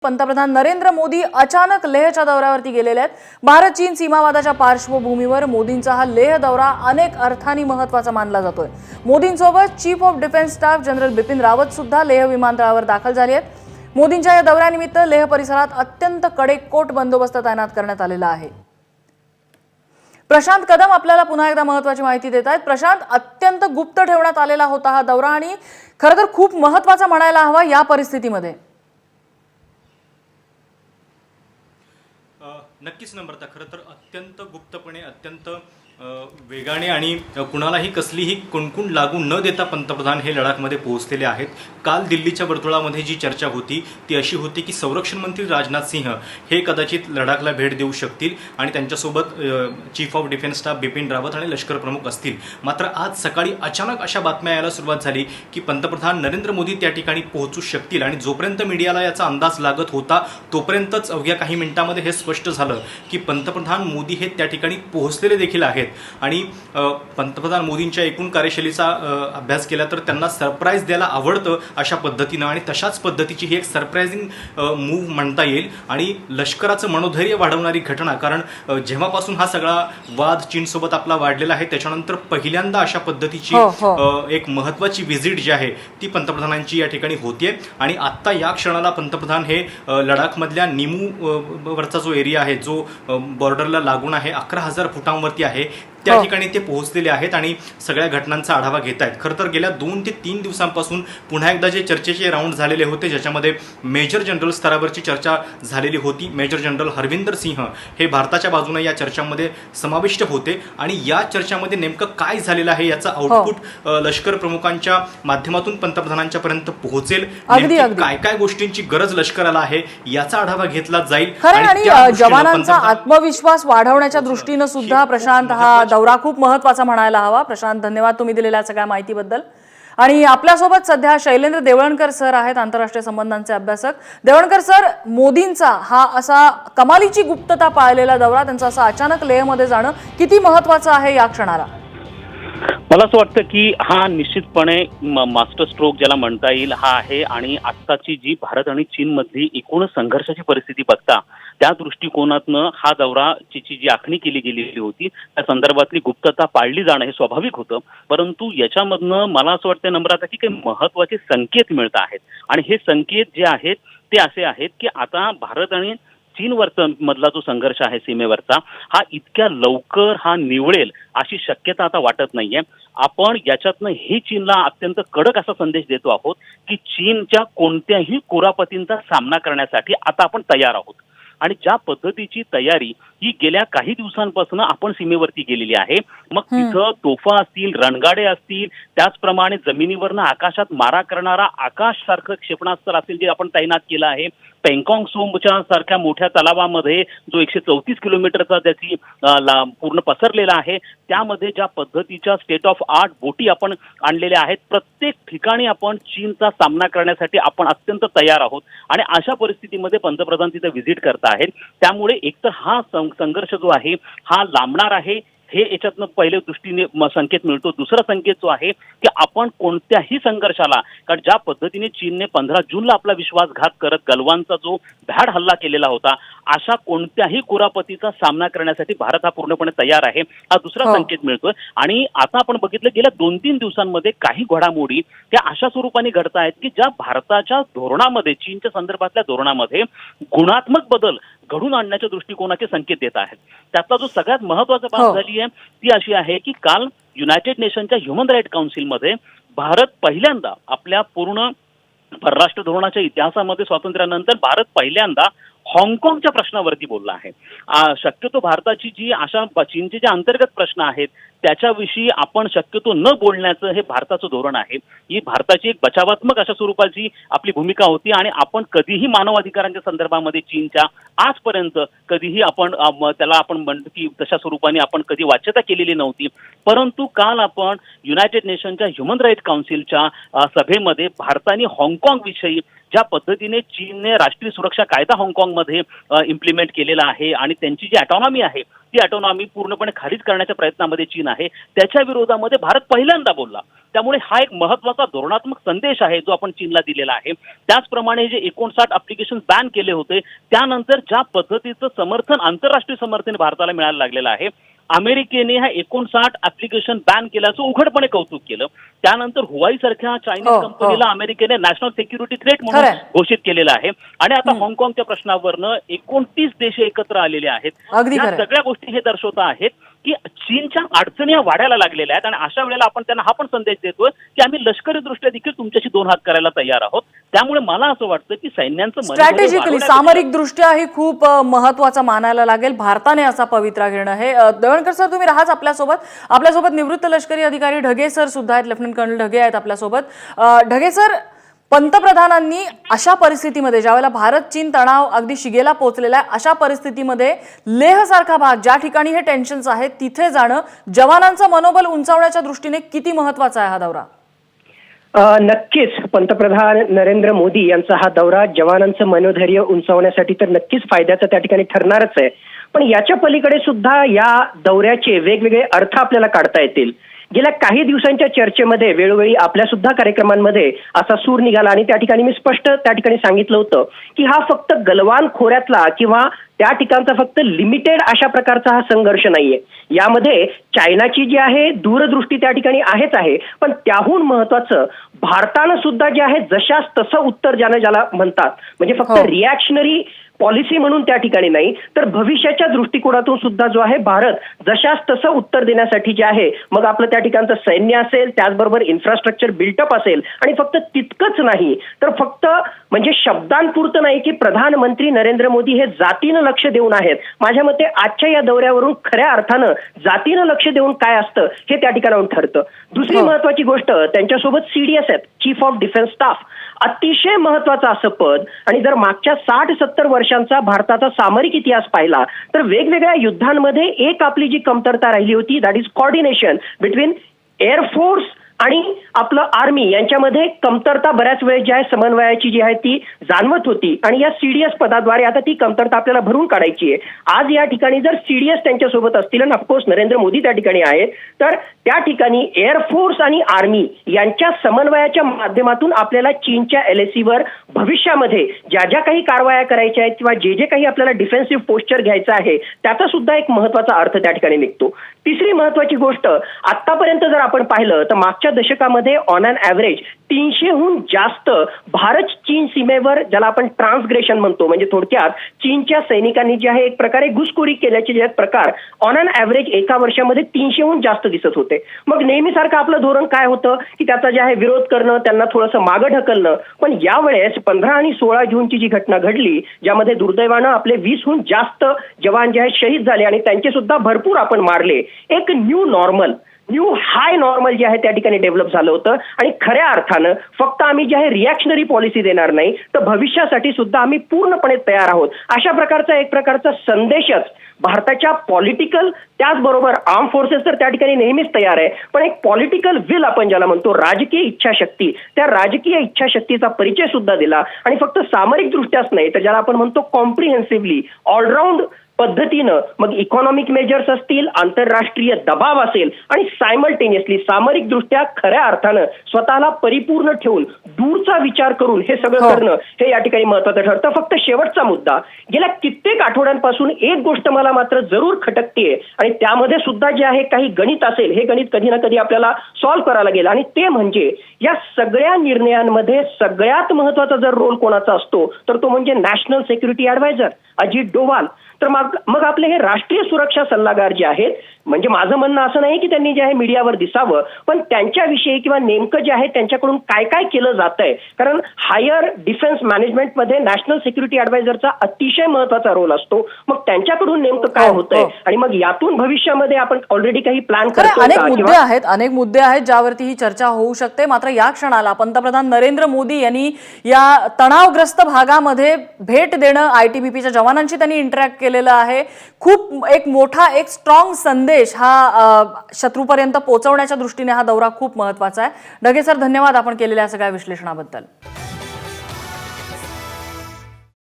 पंतप्रधान नरेंद्र मोदी अचानक लेहच्या दौऱ्यावरती गेलेले आहेत। भारत चीन सीमावादाच्या पार्श्वभूमीवर मोदींचा हा लेह दौरा अनेक अर्थांनी महत्त्वाचा मानला जातोय। मोदींसोबत chief of defence staff general Bipin Rawat सुद्धा लेह विमानतळावर दाखल झाले आहेत। मोदींच्या या दौऱ्यानिमित्त लेह परिसरात अत्यंत कडेकोट बंदोबस्त तैनात करण्यात आलेला आहे। प्रशांत कदम आपल्याला पुन्हा एकदा महत्त्वाची माहिती देत आहेत। प्रशांत, अत्यंत गुप्त ठेवण्यात आलेला होता हा दौरा आणि खरं तर खूप महत्त्वाचा म्हणायला हवा या परिस्थितीमध्ये। नक्कीच नम्रता, खरं तर अत्यंत गुप्तपणे अत्यंत वेगाने आणि कुणालाही कसलीही कुणकुण लागू न देता पंतप्रधान हे लडाखमध्ये पोहोचलेले आहेत। काल दिल्लीच्या वर्तुळामध्ये जी चर्चा होती ती अशी होती की संरक्षण मंत्री राजनाथ सिंह हे कदाचित लडाखला भेट देऊ शकतील आणि त्यांच्यासोबत chief of defence staff Bipin Rawat आणि लष्कर प्रमुख असतील। मात्र आज सकाळी अचानक अशा बातम्या यायला सुरुवात झाली की पंतप्रधान नरेंद्र मोदी त्या ठिकाणी पोहोचू शकतील आणि जोपर्यंत मीडियाला याचा अंदाज लागत होता तोपर्यंतच अवघ्या काही मिनिटांमध्ये हे स्पष्ट झालं की पंतप्रधान मोदी हे त्या ठिकाणी पोहोचलेले देखील आहेत। आणि पंतप्रधान मोदींच्या एकूण कार्यशैलीचा अभ्यास केला तर त्यांना सरप्राईज द्यायला आवडतं अशा पद्धतीनं आणि तशाच पद्धतीची ही एक सरप्रायझिंग मूव्ह म्हणता येईल आणि लष्कराचं मनोधैर्य वाढवणारी घटना। कारण जेव्हापासून हा सगळा वाद चीनसोबत आपला वाढलेला आहे त्याच्यानंतर पहिल्यांदा अशा पद्धतीची एक महत्त्वाची व्हिजिट जी आहे ती पंतप्रधानांची या ठिकाणी होतीये आणि आत्ता या क्षणाला पंतप्रधान हे लडाखमधल्या निमू वरचा जो एरिया आहे जो बॉर्डरला लागून आहे 11,000 फुटांवरती आहे त्या ठिकाणी ते पोहोचलेले आहेत आणि सगळ्या घटनांचा आढावा घेत आहेत। खरं तर गेल्या 2 ते 3 दिवसांपासून पुन्हा एकदा जे चर्चेचे राऊंड झालेले होते ज्याच्यामध्ये मेजर जनरल स्तरावरची चर्चा झालेली होती। मेजर जनरल हरविंदर सिंह हे भारताच्या बाजूने या चर्चांमध्ये समाविष्ट होते आणि या चर्चामध्ये नेमकं काय झालेलं आहे याचा आउटपुट लष्कर प्रमुखांच्या माध्यमातून पंतप्रधानांच्या पर्यंत पोहोचेल। काय काय गोष्टींची गरज लष्कराला आहे याचा आढावा घेतला जाईल आणि जवानांचा आत्मविश्वास वाढवण्याच्या दृष्टीने सुद्धा प्रशांत हा दौरा खूप महत्त्वाचा म्हणायला हवा। प्रशांत, धन्यवाद तुम्ही दिलेल्या सगळ्या माहितीबद्दल। आणि आपल्यासोबत सध्या शैलेंद्र देवळणकर सर आहेत, आंतरराष्ट्रीय संबंधांचे अभ्यासक। देवळणकर सर, मोदींचा हा असा कमालीची गुप्तता पाळलेला दौरा, त्यांचा असा अचानक लेहमध्ये जाणं किती महत्त्वाचं आहे या क्षणाला? मला असं वाटतं की हा निश्चितपणे मास्टर स्ट्रोक ज्याला म्हणता येईल हा आहे आणि आत्ताची जी भारत आणि चीन मधली एकूण संघर्षाची परिस्थिती बघता त्या दृष्टिकोनातनं हा दौराची जी आखणी केली गेलेली होती त्या संदर्भातली गुप्तता पाळली जाणं हे स्वाभाविक होतं। परंतु याच्यामधनं मला असं वाटतं नम्रता की काही महत्त्वाचे संकेत मिळत आहेत आणि हे संकेत जे आहेत ते असे आहेत की आता भारत आणि चीनवरचा मधला जो संघर्ष आहे सीमेवरचा हा इतक्या लवकर हा निवळेल अशी शक्यता आता वाटत नाहीये। आपण याच्यातनं हे चीनला अत्यंत कडक असा संदेश देतो आहोत की चीनच्या कोणत्याही कुरापतींचा सामना करण्यासाठी आता आपण तयार आहोत आणि ज्या पद्धतीची तयारी ही गेल्या काही दिवसांपासून आपण सीमेवरती केलेली आहे, मग तिथं तोफा असतील, रणगाडे असतील, त्याचप्रमाणे जमिनीवरनं आकाशात मारा करणारा आकाश सारखं क्षेपणास्त्र असेल जे आपण तैनात केलं आहे। पेंगॉंग सोमच्या सारख्या मोठ्या तलावामध्ये जो 134 किलोमीटरचा त्याची पूर्ण पसरलेला आहे त्यामध्ये ज्या पद्धतीच्या स्टेट ऑफ आर्ट बोटी आपण आणलेल्या आहेत प्रत्येक ठिकाणी आपण चीनचा सामना करण्यासाठी आपण अत्यंत तयार आहोत आणि अशा परिस्थितीमध्ये पंतप्रधान तिथे व्हिजिट करत आहेत। त्यामुळे एकतर हा संघर्ष जो आहे हा लांबणार आहे हे याच्यातनं पहिले दृष्टीने संकेत मिळतो। दुसरा संकेत जो आहे की आपण कोणत्याही संघर्षाला, कारण ज्या पद्धतीने चीनने 15 जूनला आपला विश्वासघात करत गलवानचा जो भ्याड हल्ला केलेला होता अशा कोणत्याही कुरापतीचा सामना करण्यासाठी भारत हा पूर्णपणे तयार आहे हा दुसरा संकेत मिळतोय। आणि आता आपण बघितलं गेल्या 2-3 दिवसांमध्ये काही घडामोडी त्या अशा स्वरूपाने घडत आहेत की ज्या भारताच्या धोरणामध्ये चीनच्या संदर्भातल्या धोरणामध्ये गुणात्मक बदल घडून आणण्याच्या दृष्टिकोनाचे संकेत देत आहेत। त्यातला जो सगळ्यात महत्त्वाचा बाब झाली आहे ती अशी आहे की काल युनायटेड नेशनच्या ह्युमन राईट काउन्सिलमध्ये भारत पहिल्यांदा आपल्या पूर्ण परराष्ट्र धोरणाच्या इतिहासामध्ये स्वातंत्र्यानंतर भारत पहिल्यांदा हाँगकाँगच्या प्रश्नावरती बोलला आहे। शक्यतो भारताची जी अशा चीनचे जे अंतर्गत प्रश्न आहेत त्याच्याविषयी आपण शक्यतो न बोलण्याचं हे भारताचं धोरण आहे। ही भारताची एक बचावात्मक अशा स्वरूपाची आपली भूमिका होती आणि आपण कधीही मानवाधिकारांच्या संदर्भामध्ये चीनच्या आजपर्यंत कधीही आपण त्याला आपण म्हणतो की तशा स्वरूपाने आपण कधी वाच्यता केलेली नव्हती। परंतु काल आपण युनायटेड नेशनच्या ह्युमन राईट काउन्सिलच्या सभेमध्ये भारताने हाँगकाँग विषयी ज्या पद्धतीने चीनने राष्ट्रीय सुरक्षा कायदा हाँगकाँगमध्ये इम्प्लिमेंट केलेला आहे आणि त्यांची जी ऑटॉनॉमी आहे ती ऑटॉनॉमी पूर्णपणे खारिज करण्याच्या प्रयत्नामध्ये चीन आहे त्याच्या विरोधामध्ये भारत पहिल्यांदा बोलला। त्यामुळे हा एक महत्वाचा धोरणात्मक संदेश आहे जो आपण चीनला दिलेला आहे. त्याचप्रमाणे जे 59 ऍप्लिकेशन बॅन केले होते त्यानंतर ज्या पद्धतीचं समर्थन, आंतरराष्ट्रीय समर्थन भारताला मिळायला लागलेलं आहे. अमेरिकेने ह्या 59 ऍप्लिकेशन बॅन केल्याचं उघडपणे कौतुक केलं. त्यानंतर हुवाई सारख्या चायनीज कंपनीला अमेरिकेने नॅशनल सिक्युरिटी थ्रेट म्हणून घोषित केलेलं आहे. आणि आता हाँगकाँगच्या प्रश्नावरनं 29 देश एकत्र आलेले आहेत. या सगळ्या गोष्टी हे दर्शवत आहेत की चीनच्या अडचणी वाढायला लागलेल्या आहेत आणि अशा वेळेला आपण त्यांना हा पण संदेश देतोय की आम्ही लष्करी दृष्ट्या देखील तुमच्याशी दोन हात करायला तयार आहोत. त्यामुळे मला असं वाटतं की सैन्यांचं स्ट्रॅटेजिकली सामरिक दृष्ट्या ही खूप महत्वाचं मानायला लागेल भारताने असा पवित्रा घेणं हे. देवळणकर सर तुम्ही राहाच आपल्यासोबत निवृत्त लष्करी अधिकारी ढगे सर सुद्धा आहेत, लेफ्टनंट कर्नल ढगे आहेत आपल्यासोबत. ढगे सर, पंतप्रधानांनी अशा परिस्थितीमध्ये ज्यावेळेला भारत चीन तणाव अगदी शिगेला पोहोचलेला आहे अशा परिस्थितीमध्ये लेह सारखा भाग ज्या ठिकाणी हे टेन्शन्स आहेत तिथे जाणं जवानांचं मनोबल उंचावण्याच्या दृष्टीने किती महत्वाचा आहे हा दौरा? नक्कीच पंतप्रधान नरेंद्र मोदी यांचा हा दौरा जवानांचं मनोधैर्य उंचावण्यासाठी तर नक्कीच फायद्याचा त्या ठिकाणी ठरणारच आहे. पण याच्या पलीकडे सुद्धा या दौऱ्याचे वेगवेगळे अर्थ आपल्याला काढता येतील. गेल्या काही दिवसांच्या चर्चेमध्ये वेळोवेळी आपल्या सुद्धा कार्यक्रमांमध्ये असा सूर निघाला आणि त्या ठिकाणी मी स्पष्ट त्या ठिकाणी सांगितलं होतं की हा फक्त गलवान खोऱ्यातला किंवा त्या ठिकाणचा फक्त लिमिटेड अशा प्रकारचा हा संघर्ष नाहीये. यामध्ये चायनाची जी आहे दूरदृष्टी त्या ठिकाणी आहे, पण त्याहून महत्वाचं भारतानं सुद्धा जे आहे जशास तसं उत्तर ज्याला म्हणतात, म्हणजे फक्त रिॲक्शनरी पॉलिसी म्हणून त्या ठिकाणी नाही तर भविष्याच्या दृष्टिकोनातून सुद्धा जो आहे भारत जशास तसं उत्तर देण्यासाठी जे आहे मग आपलं त्या ठिकाणचं सैन्य असेल, त्याचबरोबर इन्फ्रास्ट्रक्चर बिल्टअप असेल. आणि फक्त तितकंच नाही तर फक्त म्हणजे शब्दांपुरतं नाही की प्रधानमंत्री नरेंद्र मोदी हे जातीनं लक्ष देऊन आहेत. माझ्या मते आजच्या या दौऱ्यावरून खऱ्या अर्थानं जातीनं लक्ष देऊन काय असतं हे त्या ठिकाणाहून ठरतं. दुसरी महत्वाची गोष्ट, त्यांच्यासोबत CDS आहेत, चीफ ऑफ डिफेन्स स्टाफ, अतिशय महत्वाचं असं पद. आणि जर मागच्या 60-70 वर्षांचा भारताचा सामरिक इतिहास पाहिला तर वेगवेगळ्या युद्धांमध्ये एक आपली जी कमतरता राहिली होती that is coordination between air force आणि आपलं आर्मी यांच्यामध्ये कमतरता बऱ्याच वेळेस जी आहे समन्वयाची जी आहे ती जाणवत होती आणि या CDS पदाद्वारे आता ती कमतरता आपल्याला भरून काढायची आहे. आज या ठिकाणी जर CDS त्यांच्यासोबत असतील आणि ऑफकोर्स नरेंद्र मोदी त्या ठिकाणी आहेत तर त्या ठिकाणी एअरफोर्स आणि आर्मी यांच्या समन्वयाच्या माध्यमातून आपल्याला चीनच्या LAC वर भविष्यामध्ये ज्या ज्या काही कारवाया करायच्या आहेत किंवा जे काही आपल्याला डिफेन्सिव्ह पोस्चर घ्यायचं आहे त्याचा सुद्धा एक महत्वाचा अर्थ त्या ठिकाणी निघतो. तिसरी महत्वाची गोष्ट, आतापर्यंत जर आपण पाहिलं तर मागच्या दशकामध्ये ऑन अन ॲव्हरेज 300हून जास्त भारत चीन सीमेवर ज्याला आपण ट्रान्सग्रेशन म्हणतो, म्हणजे थोडक्यात चीनच्या सैनिकांनी जे आहे एक प्रकारे घुसखोरी केल्याचे जे प्रकार ऑन अन ॲव्हरेज एका वर्षामध्ये 300हून जास्त दिसत होते. मग नेहमीसारखं आपलं धोरण काय होतं की त्याचा जे आहे विरोध करणं, त्यांना थोडंसं मागं ढकलणं. पण यावेळेस 15 आणि 16 जूनची जी घटना घडली ज्यामध्ये दुर्दैवानं आपले 20हून जास्त जवान जे आहेत शहीद झाले आणि त्यांचे सुद्धा भरपूर आपण मारले, एक न्यू हाय नॉर्मल जे आहे त्या ठिकाणी डेव्हलप झालं होतं. आणि खऱ्या अर्थानं फक्त आम्ही जे आहे रिॲक्शनरी पॉलिसी देणार नाही तर भविष्यासाठी सुद्धा आम्ही पूर्णपणे तयार आहोत अशा प्रकारचा एक प्रकारचा संदेशच भारताच्या पॉलिटिकल, त्याचबरोबर आर्म फोर्सेस तर त्या ठिकाणी नेहमीच तयार आहे, पण एक पॉलिटिकल विल आपण ज्याला म्हणतो, राजकीय इच्छाशक्ती, त्या राजकीय इच्छाशक्तीचा परिचय सुद्धा दिला. आणि फक्त सामरिक दृष्ट्याच नाही तर ज्याला आपण म्हणतो कॉम्प्रिहेन्सिव्हली ऑलराऊंड पद्धतीनं मग इकॉनॉमिक मेजर्स असतील, आंतरराष्ट्रीय दबाव असेल आणि सायमल्टेनियसली सामरिक दृष्ट्या खऱ्या अर्थानं स्वतःला परिपूर्ण ठेवून दूरचा विचार करून हे सगळं करणं हे या ठिकाणी महत्वाचं ठरतं. फक्त शेवटचा मुद्दा, गेल्या कित्येक आठवड्यांपासून एक गोष्ट मला मात्र जरूर खटकतेय आणि त्यामध्ये सुद्धा जे आहे काही गणित असेल, हे गणित कधी ना कधी आपल्याला सॉल्व्ह करायला गेलं आणि ते म्हणजे या सगळ्या निर्णयांमध्ये सगळ्यात महत्वाचा जर रोल कोणाचा असतो तर तो म्हणजे national security adviser Ajit Doval. तर मग आपले हे राष्ट्रीय सुरक्षा सल्लागार जे आहेत, म्हणजे माझं म्हणणं असं नाही की त्यांनी जे आहे मीडियावर दिसावं, पण त्यांच्याविषयी किंवा नेमकं जे आहे त्यांच्याकडून काय काय केलं जातंय, कारण हायर डिफेन्स मॅनेजमेंटमध्ये नॅशनल सिक्युरिटी ॲडवायझरचा अतिशय महत्वाचा रोल असतो. मग त्यांच्याकडून नेमकं काय होतंय आणि मग यातून भविष्यामध्ये आपण ऑलरेडी काही प्लॅन करतो. अनेक मुद्दे आहेत ज्यावरती ही चर्चा होऊ शकते. मात्र या क्षणाला पंतप्रधान नरेंद्र मोदी यांनी या तणावग्रस्त भागामध्ये भेट देणं, ITBPच्या जवानांशी त्यांनी इंटरॅक्ट केलेलं आहे. खूप एक मोठा एक स्ट्रॉंग संदेश हा शत्रूपर्यंत पोहोचवण्याच्या दृष्टीने हा दौरा खूप महत्वाचा आहे. ढगे सर, धन्यवाद आपण केलेल्या सगळ्या विश्लेषणाबद्दल.